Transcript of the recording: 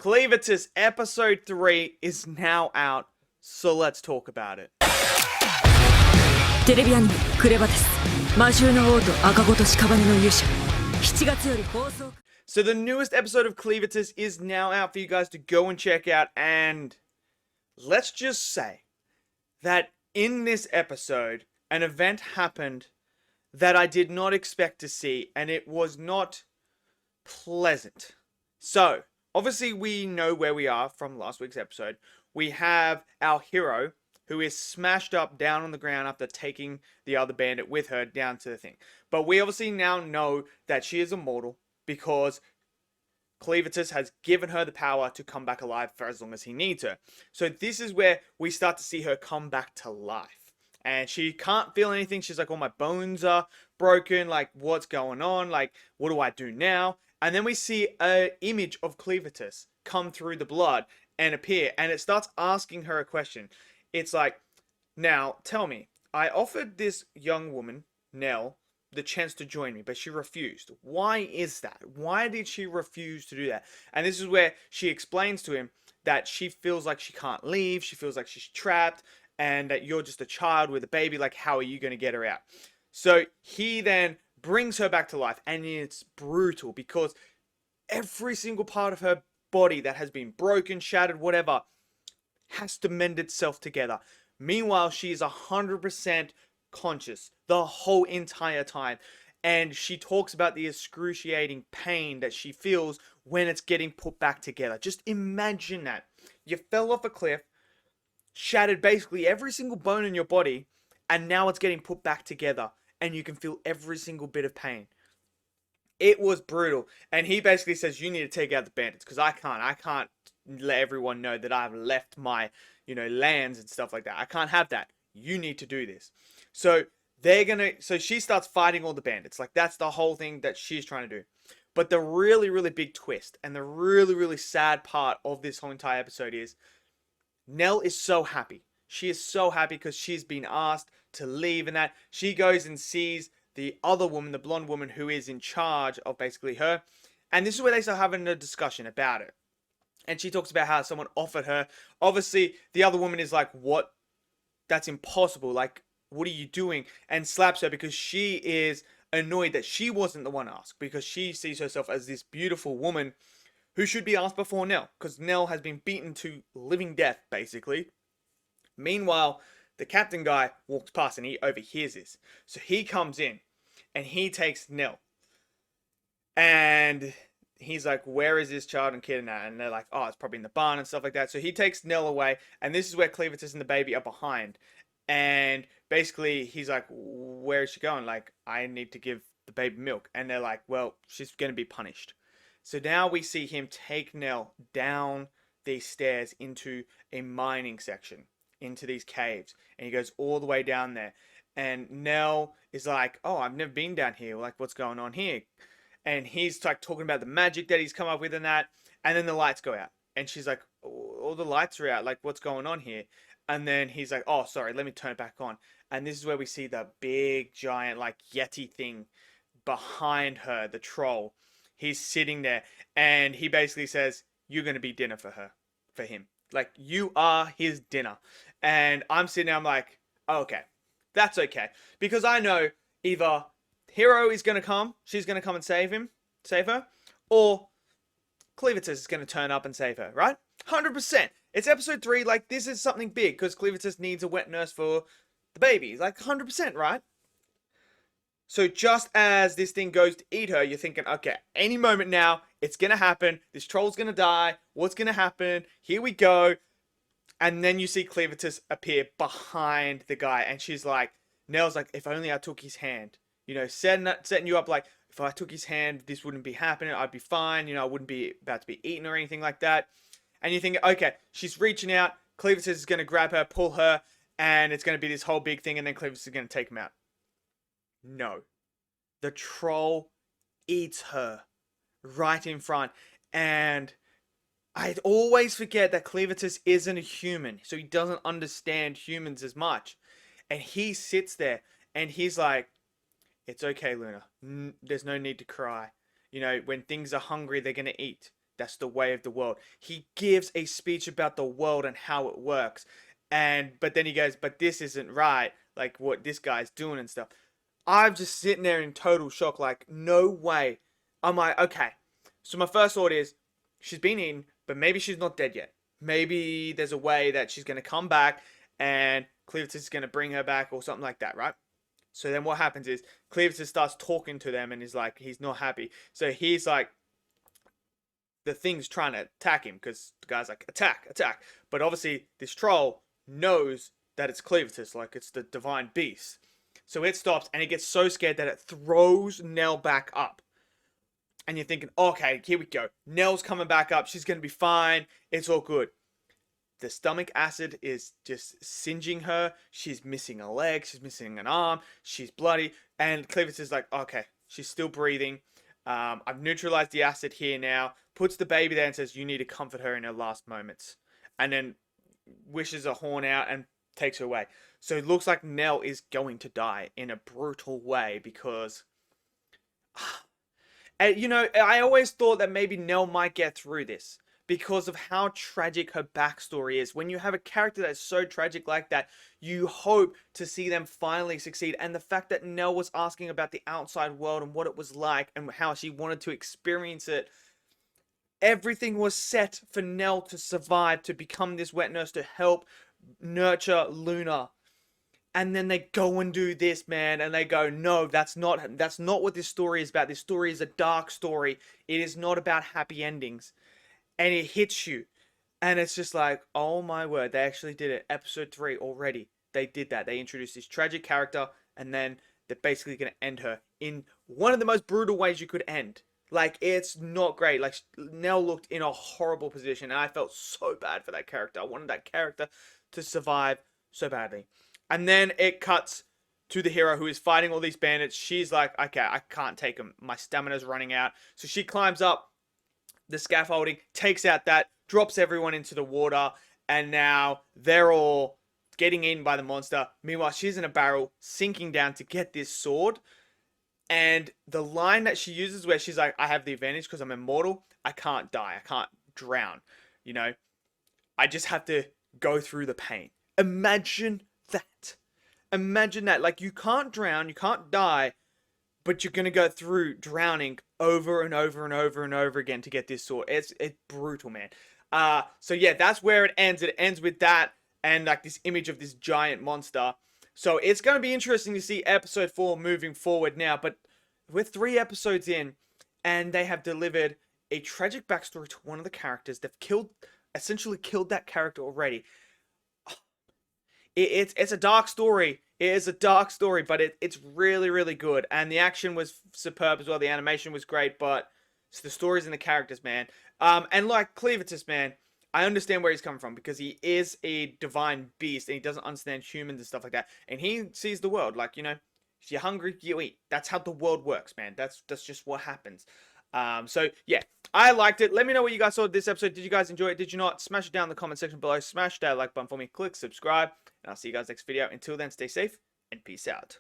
Clevatess episode 3 is now out, so let's talk about it. テレビアニメ「クレバテス魔獣の王と赤子と屍の勇者」7月より放送 So the newest episode of Clevatess is now out for you guys to go and check out, and let's just say that in this episode, an event happened that I did not expect to see, and it was not pleasant. So, obviously we know where we are from last week's episode. We have our hero, who is smashed up down on the ground after taking the other bandit with her down to the thing. But we obviously now know that she is immortal because Clevatess has given her the power to come back alive for as long as he needs her. So this is where we start to see her come back to life. And she can't feel anything. She's like, all my bones are broken. Like, what's going on? Like, what do I do now? And then we see an image of Clevatess come through the blood and appear. And it starts asking her a question. It's like, now, tell me, I offered this young woman, Nell, the chance to join me, but she refused. Why is that? Why did she refuse to do that? And this is where she explains to him that she feels like she can't leave, she feels like she's trapped, and that you're just a child with a baby, like, how are you going to get her out? So he then brings her back to life, and it's brutal because every single part of her body that has been broken, shattered, whatever, has to mend itself together. Meanwhile, she is 100% conscious the whole entire time. And she talks about the excruciating pain that she feels when it's getting put back together. Just imagine that. You fell off a cliff, shattered basically every single bone in your body, and now it's getting put back together. And you can feel every single bit of pain. It was brutal. And he basically says, you need to take out the bandits, because I can't let everyone know that I've left my, lands and stuff like that. I can't have that. You need to do this. So she starts fighting all the bandits. Like, that's the whole thing that she's trying to do. But the really, really big twist and the really, really sad part of this whole entire episode is Nell is so happy. She is so happy because she's been asked to leave, and that she goes and sees the other woman, the blonde woman who is in charge of basically her. And this is where they start having a discussion about it. And she talks about how someone offered her. Obviously, the other woman is like, what? That's impossible. Like, what are you doing? And slaps her because she is annoyed that she wasn't the one asked. Because she sees herself as this beautiful woman who should be asked before Nell. Because Nell has been beaten to living death, basically. Meanwhile, the captain guy walks past and he overhears this. So he comes in and he takes Nell. And he's like, where is this child and kid at? And they're like, oh, it's probably in the barn and stuff like that. So he takes Nell away. And this is where Clevatess and the baby are behind. And basically, he's like, where is she going? Like, I need to give the baby milk. And they're like, well, she's going to be punished. So now we see him take Nell down these stairs into a mining section, into these caves. And he goes all the way down there. And Nell is like, oh, I've never been down here. Like, what's going on here? And he's like talking about the magic that he's come up with and that. And then the lights go out. And she's like, all the lights are out. Like, what's going on here? And then he's like, oh, sorry, let me turn it back on. And this is where we see the big, giant, like, Yeti thing behind her, the troll. He's sitting there. And he basically says, you're going to be dinner for him. Like, you are his dinner. And I'm sitting there, I'm like, oh, okay, that's okay. Because I know either Hero is going to come, she's going to come and save her, or Clevatess is going to turn up and save her, right? 100%. It's episode 3, like, this is something big, because Clevatess needs a wet nurse for the baby. Like, 100%, right? So just as this thing goes to eat her, you're thinking, okay, any moment now, it's going to happen. This troll's going to die. What's going to happen? Here we go. And then you see Clevatess appear behind the guy, and she's like, Nell's like, if only I took his hand. Setting you up like, if I took his hand, this wouldn't be happening. I'd be fine. I wouldn't be about to be eaten or anything like that. And you think, okay, she's reaching out. Clevatess is going to grab her, pull her, and it's going to be this whole big thing, and then Clevatess is going to take him out. No. The troll eats her right in front. And I always forget that Clevatess isn't a human, so he doesn't understand humans as much. And he sits there, and he's like, it's okay, Luna. There's no need to cry. When things are hungry, they're going to eat. That's the way of the world. He gives a speech about the world and how it works. But then he goes, but this isn't right. Like what this guy's doing and stuff. I'm just sitting there in total shock. Like, no way. I'm like, okay. So my first thought is, she's been eaten, but maybe she's not dead yet. Maybe there's a way that she's going to come back and Clevatess is going to bring her back or something like that, right? So then what happens is Clevatess starts talking to them and is like, he's not happy. So he's like, the thing's trying to attack him because the guy's like, attack, attack. But obviously this troll knows that it's Clevatess, like it's the divine beast. So it stops and it gets so scared that it throws Nell back up. And you're thinking, okay, here we go. Nell's coming back up. She's going to be fine. It's all good. The stomach acid is just singeing her. She's missing a leg. She's missing an arm. She's bloody. And Clevatess is like, okay, she's still breathing. I've neutralized the acid here now. Puts the baby there and says, you need to comfort her in her last moments. And then wishes a horn out and takes her away. So it looks like Nell is going to die in a brutal way because... And, you know, I always thought that maybe Nell might get through this because of how tragic her backstory is. When you have a character that's so tragic like that, you hope to see them finally succeed. And the fact that Nell was asking about the outside world and what it was like and how she wanted to experience it, everything was set for Nell to survive, to become this wet nurse, to help nurture Luna. And then they go and do this, man, and they go, no, that's not what this story is about. This story is a dark story. It is not about happy endings. And it hits you. And it's just like, oh my word, they actually did it. Episode 3 already. They did that. They introduced this tragic character, and then they're basically going to end her in one of the most brutal ways you could end. Like, it's not great. Like, Nell looked in a horrible position, and I felt so bad for that character. I wanted that character to survive so badly. And then it cuts to the hero who is fighting all these bandits. She's like, okay, I can't take them. My stamina's running out. So she climbs up the scaffolding, takes out that, drops everyone into the water, and now they're all getting eaten by the monster. Meanwhile, she's in a barrel, sinking down to get this sword. And the line that she uses where she's like, I have the advantage because I'm immortal. I can't die. I can't drown. You know, I just have to go through the pain. Imagine that. Imagine that. Like, you can't drown, you can't die, but you're gonna go through drowning over and over and over and over again to get this sword. It's brutal, man. So yeah, that's where it ends. It ends with that and like this image of this giant monster. So it's gonna be interesting to see episode 4 moving forward now. But we're 3 episodes in, and they have delivered a tragic backstory to one of the characters. They've essentially killed that character already. It's a dark story. It is a dark story, but it's really, really good. And the action was superb as well. The animation was great, but it's the stories and the characters, man. And like Clevatess, man, I understand where he's coming from because he is a divine beast and he doesn't understand humans and stuff like that. And he sees the world like, you know, if you're hungry, you eat. That's how the world works, man. That's just what happens. So yeah, I liked it. Let me know what you guys thought of this episode. Did you guys enjoy it? Did you not? Smash it down in the comment section below. Smash that like button for me. Click subscribe. And I'll see you guys next video. Until then, stay safe and peace out.